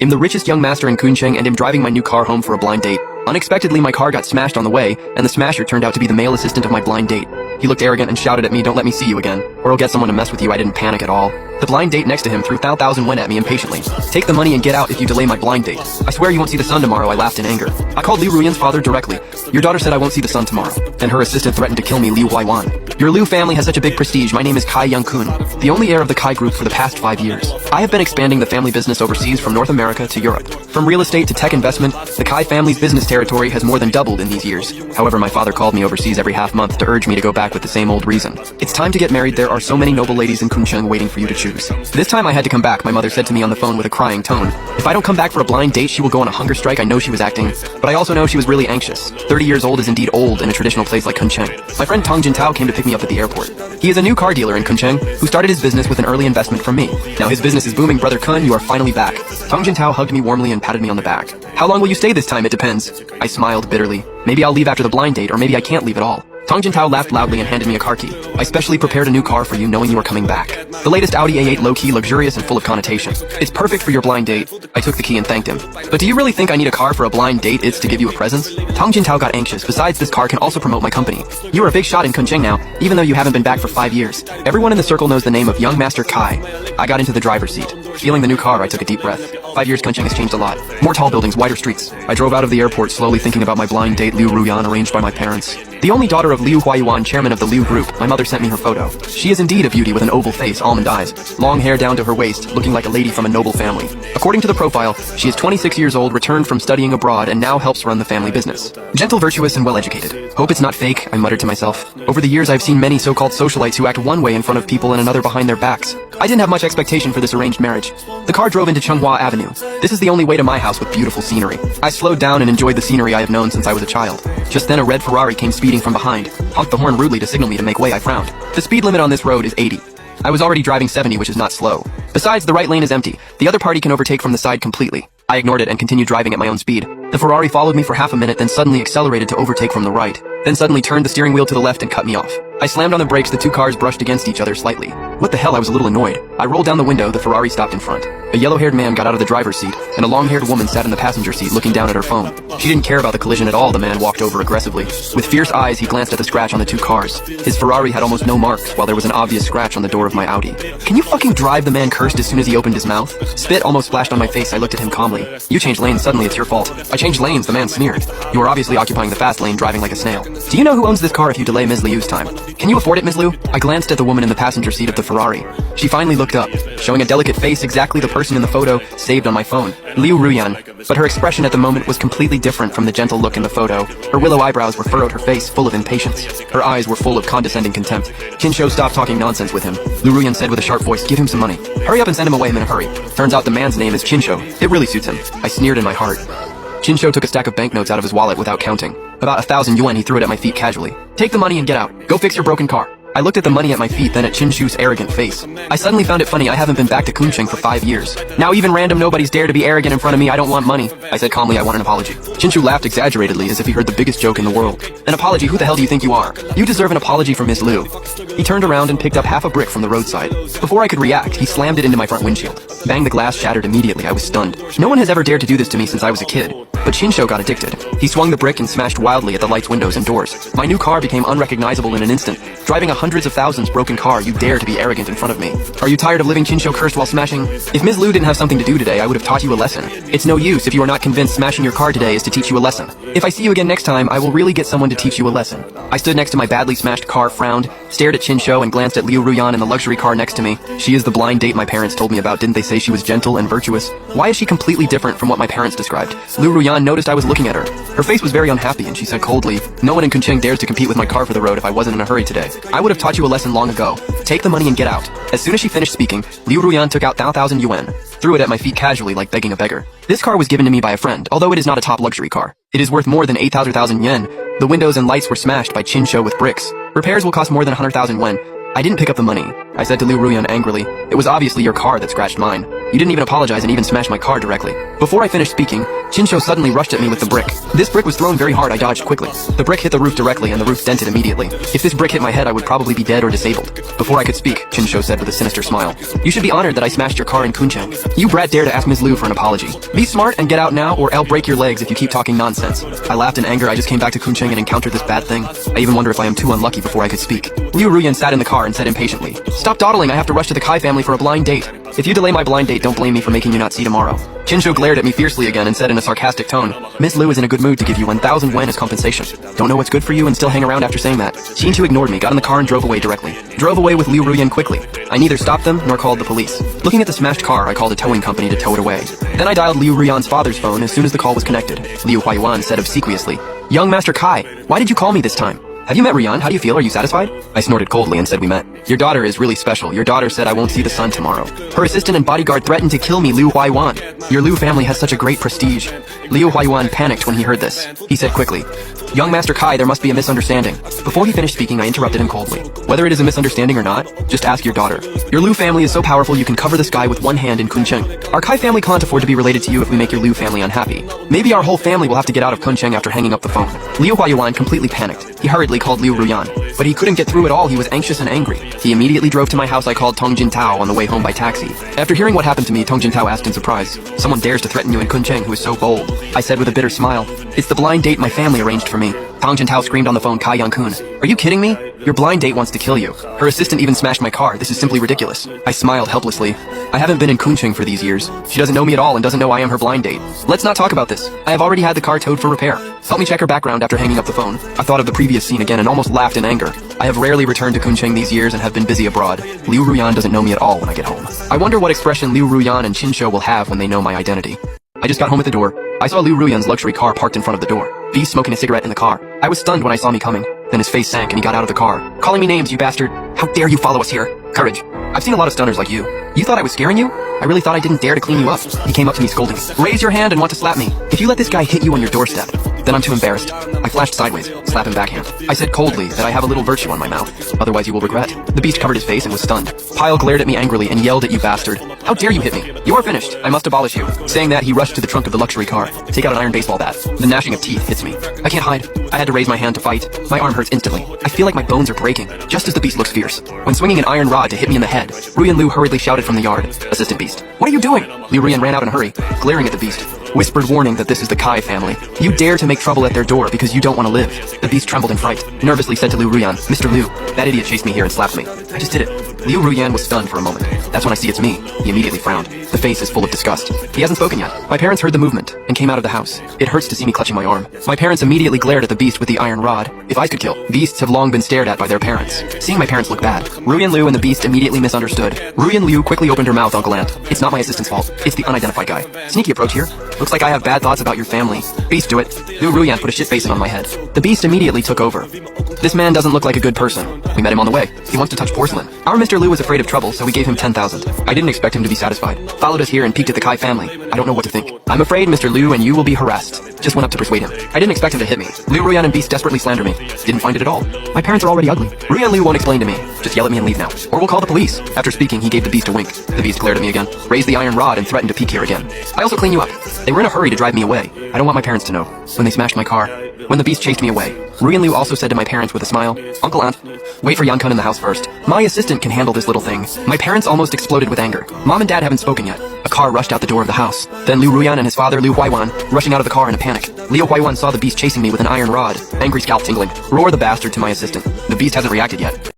I'm the richest young master in Kuncheng and am driving my new car home for a blind date. Unexpectedly, my car got smashed on the way, and the smasher turned out to be the male assistant of my blind date. He looked arrogant and shouted at me, "Don't let me see you again, or I'll get someone to mess with you." I didn't panic at all. The blind date next to him threw 1,000 yen at me impatiently. "Take the money and get out if you delay my blind date. I swear you won't see the sun tomorrow," I laughed in anger. I called Liu Ruyan's father directly. "Your daughter said I won't see the sun tomorrow." And her assistant threatened to kill me, Liu Huaiwan. "Your Liu family has such a big prestige. My name is Kai Young-kun, the only heir of the Kai group for the past 5 years. I have been expanding the family business overseas from North America to Europe. From real estate to tech investment, the Kai family's business territory has more than doubled in these years. However, my father called me overseas every half-month to urge me to go back with the same old reason. It's time to get married. There are so many noble ladies in Kuncheng waiting for you to choose." This time I had to come back, my mother said to me on the phone with a crying tone. "If I don't come back for a blind date, she will go on a hunger strike." I know she was acting, but I also know she was really anxious. 30 years old is indeed old in a traditional place like Kuncheng. My friend Tong Jintao came to pick me up at the airport. He is a new car dealer in Kuncheng, who started his business with an early investment from me. Now his business is booming. "Brother Kun, you are finally back." Tong Jintao hugged me warmly and patted me on the back. "How long will you stay this time? It depends." I smiled bitterly. "Maybe I'll leave after the blind date, or maybe I can't leave at all." Tong Jintao laughed loudly and handed me a car key. "I specially prepared a new car for you, knowing you are coming back. The latest Audi A8, low-key, luxurious, and full of connotation. It's perfect for your blind date." I took the key and thanked him. "But do you really think I need a car for a blind date? It's to give you a present?" Tong Jintao got anxious. "Besides, this car can also promote my company. You are a big shot in Kuncheng now, even though you haven't been back for 5 years. Everyone in the circle knows the name of young Master Kai." I got into the driver's seat. Feeling the new car, I took a deep breath. 5 years, Kuncheng has changed a lot. More tall buildings, wider streets. I drove out of the airport, slowly thinking about my blind date, Liu Ruyan, arranged by my parents. The only daughter of Liu Huaiwan, chairman of the Liu Group, my mother sent me her photo. She is indeed a beauty with an oval face, almond eyes, long hair down to her waist, looking like a lady from a noble family. According to the profile, she is 26 years old, returned from studying abroad, and now helps run the family business. Gentle, virtuous, and well-educated. Hope it's not fake, I muttered to myself. Over the years, I've seen many so-called socialites who act one way in front of people and another behind their backs. I didn't have much expectation for this arranged marriage. The car drove into Chenghua Avenue. This is the only way to my house with beautiful scenery. I slowed down and enjoyed the scenery I have known since I was a child. Just then a red Ferrari came speeding from behind, honked the horn rudely to signal me to make way. I frowned. The speed limit on this road is 80. I was already driving 70, which is not slow. Besides, the right lane is empty. The other party can overtake from the side completely. I ignored it and continued driving at my own speed. The Ferrari followed me for half a minute, then suddenly accelerated to overtake from the right, then suddenly turned the steering wheel to the left and cut me off. I slammed on the brakes. The two cars brushed against each other slightly. What the hell? I was a little annoyed. I rolled down the window. The Ferrari stopped in front. A yellow-haired man got out of the driver's seat, and a long-haired woman sat in the passenger seat looking down at her phone. She didn't care about the collision at all. The man walked over aggressively. With fierce eyes, he glanced at the scratch on the two cars. His Ferrari had almost no marks, while there was an obvious scratch on the door of my Audi. "Can you fucking drive?" the man cursed as soon as he opened his mouth. Spit almost splashed on my face. I looked at him calmly. "You changed lanes suddenly. It's your fault." "I changed lanes," the man sneered. "You are obviously occupying the fast lane, driving like a snail. Do you know who owns this car if you delay Ms. Liu's time? Can you afford it, Ms. Liu?" I glanced at the woman in the passenger seat of the Ferrari. She finally looked up, showing a delicate face, exactly the person in the photo saved on my phone, Liu Ruyan. But her expression at the moment was completely different from the gentle look in the photo. Her willow eyebrows were furrowed, her face full of impatience. Her eyes were full of condescending contempt. Chinsho stopped talking nonsense with him. Liu Ruyan said with a sharp voice, "Give him some money. Hurry up and send him away in a hurry." Turns out the man's name is Chinsho. It really suits him. I sneered in my heart. Chinsho took a stack of banknotes out of his wallet without counting. About 1,000 yuan. He threw it at my feet casually. "Take the money and get out. Go fix your broken car." I looked at the money at my feet, then at Chinshu's arrogant face. I suddenly found it funny. I haven't been back to Kuncheng for 5 years. Now even random nobodies dare to be arrogant in front of me. "I don't want money." I said calmly, "I want an apology." Chinshu laughed exaggeratedly as if he heard the biggest joke in the world. "An apology? Who the hell do you think you are? You deserve an apology from Ms. Liu." He turned around and picked up half a brick from the roadside. Before I could react, he slammed it into my front windshield. Bang, the glass shattered immediately. I was stunned. No one has ever dared to do this to me since I was a kid. But Chinsho got addicted. He swung the brick and smashed wildly at the lights, windows, and doors. My new car became unrecognizable in an instant. Driving a hundreds of thousands broken car, you dare to be arrogant in front of me. Are you tired of living? Chinsho cursed while smashing. "If Ms. Liu didn't have something to do today, I would have taught you a lesson. It's no use if you are not convinced smashing your car today is to teach you a lesson. If I see you again next time, I will really get someone to teach you a lesson." I stood next to my badly smashed car, frowned, stared at Chinsho, and glanced at Liu Ruyan in the luxury car next to me. She is the blind date my parents told me about. Didn't they say she was gentle and virtuous? Why is she completely different from what my parents described? Liu Ruyan noticed I was looking at her. Her face was very unhappy, and she said coldly, "No one in Kuncheng dares to compete with my car for the road. If I wasn't in a hurry today, I would have taught you a lesson long ago. Take the money and get out." As soon as she finished speaking, Liu Ruyan took out 1,000 yuan, threw it at my feet casually like begging a beggar. This car was given to me by a friend, although it is not a top luxury car. It is worth more than 8,000 yen. The windows and lights were smashed by Chinsho with bricks. Repairs will cost more than 100,000 yen. I didn't pick up the money. I said to Liu Ruyan angrily. It was obviously your car that scratched mine. You didn't even apologize and even smashed my car directly. Before I finished speaking, Chinsho suddenly rushed at me with the brick. This brick was thrown very hard. I dodged quickly. The brick hit the roof directly and the roof dented immediately. If this brick hit my head, I would probably be dead or disabled. Before I could speak, Chinsho said with a sinister smile. You should be honored that I smashed your car in Kuncheng. You brat dare to ask Ms. Liu for an apology. Be smart and get out now or I'll break your legs if you keep talking nonsense. I laughed in anger. I just came back to Kuncheng and encountered this bad thing. I even wonder if I am too unlucky before I could speak. Liu Ruyan sat in the car and said impatiently, Stop dawdling, I have to rush to the Kai family for a blind date. If you delay my blind date, don't blame me for making you not see tomorrow. Chinsho glared at me fiercely again and said in a sarcastic tone, Miss Liu is in a good mood to give you 1,000 wen as compensation. Don't know what's good for you and still hang around after saying that. Chinsho ignored me, got in the car and drove away directly. Drove away with Liu Ruyan quickly. I neither stopped them nor called the police. Looking at the smashed car, I called a towing company to tow it away. Then I dialed Liu Ruyan's father's phone as soon as the call was connected. Liu Huayuan said obsequiously, Young Master Kai, why did you call me this time? Have you met Rian? How do you feel? Are you satisfied? I snorted coldly and said we met. Your daughter is really special. Your daughter said I won't see the sun tomorrow. Her assistant and bodyguard threatened to kill me, Liu Huayuan. Your Liu family has such a great prestige. Liu Huayuan panicked when he heard this. He said quickly, Young Master Kai, there must be a misunderstanding. Before he finished speaking, I interrupted him coldly. Whether it is a misunderstanding or not, just ask your daughter. Your Liu family is so powerful you can cover the sky with one hand in Kuncheng. Our Kai family can't afford to be related to you if we make your Liu family unhappy. Maybe our whole family will have to get out of Kuncheng after hanging up the phone. Liu Huayuan completely panicked. He hurriedly called Liu Ruyan, but he couldn't get through at all. He was anxious and angry. He immediately drove to my house. I called Tong Jintao on the way home by taxi. After hearing what happened to me, Tong Jintao asked in surprise, Someone dares to threaten you in Kuncheng who is so bold. I said with a bitter smile, It's the blind date my family arranged for me. Tong Jintao screamed on the phone, Kai Yang-kun. Are you kidding me? Your blind date wants to kill you. Her assistant even smashed my car. This is simply ridiculous. I smiled helplessly. I haven't been in Kuncheng for these years. She doesn't know me at all and doesn't know I am her blind date. Let's not talk about this. I have already had the car towed for repair. Help me check her background after hanging up the phone. I thought of the previous scene again and almost laughed in anger. I have rarely returned to Kuncheng these years and have been busy abroad. Liu Ruyan doesn't know me at all when I get home. I wonder what expression Liu Ruyan and Chinsho will have when they know my identity. I just got home at the door. I saw Liu Ruyan's luxury car parked in front of the door. Beast smoking a cigarette in the car. I was stunned when I saw me coming. Then his face sank and he got out of the car. Calling me names, you bastard. How dare you follow us here? Courage. I've seen a lot of stunners like you. You thought I was scaring you? I really thought I didn't dare to clean you up. He came up to me scolding. Raise your hand and want to slap me. If you let this guy hit you on your doorstep, then I'm too embarrassed. I flashed sideways, slap him backhand. I said coldly that I have a little virtue on my mouth. Otherwise you will regret. The beast covered his face and was stunned. Pyle glared at me angrily and yelled at you bastard. How dare you hit me? You are finished. I must abolish you. Saying that, he rushed to the trunk of the luxury car. Take out an iron baseball bat. The gnashing of teeth hits me. I can't hide. I had to raise my hand to fight. My arm hurts instantly. I feel like my bones are breaking, just as the beast looks fierce. When swinging an iron rod to hit me in the head, Ruyan Liu hurriedly shouted from the yard, Assistant Beast, what are you doing? Liu Ruyan ran out in a hurry, glaring at the beast. Whispered warning that this is the Kai family. You dare to make trouble at their door because you don't want to live. The beast trembled in fright, nervously said to Liu Ruyan, Mr. Liu, that idiot chased me here and slapped me. I just did it. Liu Ruyan was stunned for a moment. That's when I see it's me. He immediately frowned. The face is full of disgust. He hasn't spoken yet. My parents heard the movement and came out of the house. It hurts to see me clutching my arm. My parents immediately glared at the beast with the iron rod. If I could kill, beasts have long been stared at by their parents. Seeing my parents look bad, Ruyan Liu and the beast immediately misunderstood. Ruyan Liu quickly opened her mouth, Uncle Ant. It's not my assistant's fault. It's the unidentified guy. Sneaky approach here. Looks like I have bad thoughts about your family. Beast, do it. Liu Ruyan put a shit facing on my head. The beast immediately took over. This man doesn't look like a good person. We met him on the way. He wants to touch porcelain. Our Mr. Liu was afraid of trouble, so we gave him 10,000. I didn't expect him to be satisfied. Followed us here and peeked at the Kai family. I don't know what to think. I'm afraid, Mr. Liu, and you will be harassed. Just went up to persuade him. I didn't expect him to hit me. Liu Ruyan and Beast desperately slander me. Didn't find it at all. My parents are already ugly. Ruyan Liu won't explain to me. Just yell at me and leave now. Or we'll call the police. After speaking, he gave the beast a wink. The beast glared at me again, raised the iron rod, and threatened to peek here again. I also clean you up. They were in a hurry to drive me away. I don't want my parents to know. When they smashed my car. When the beast chased me away. Ruyan Liu also said to my parents with a smile, Uncle Ant, wait for Yang-kun in the house first. My assistant can handle this little thing. My parents almost exploded with anger. Mom and Dad haven't spoken yet. A car rushed out the door of the house. Then Liu Ruyan and his father Liu Huayuan rushing out of the car in a panic. Liu Huayuan saw the beast chasing me with an iron rod. Angry scalp tingling. Roar the bastard to my assistant. The beast hasn't reacted yet.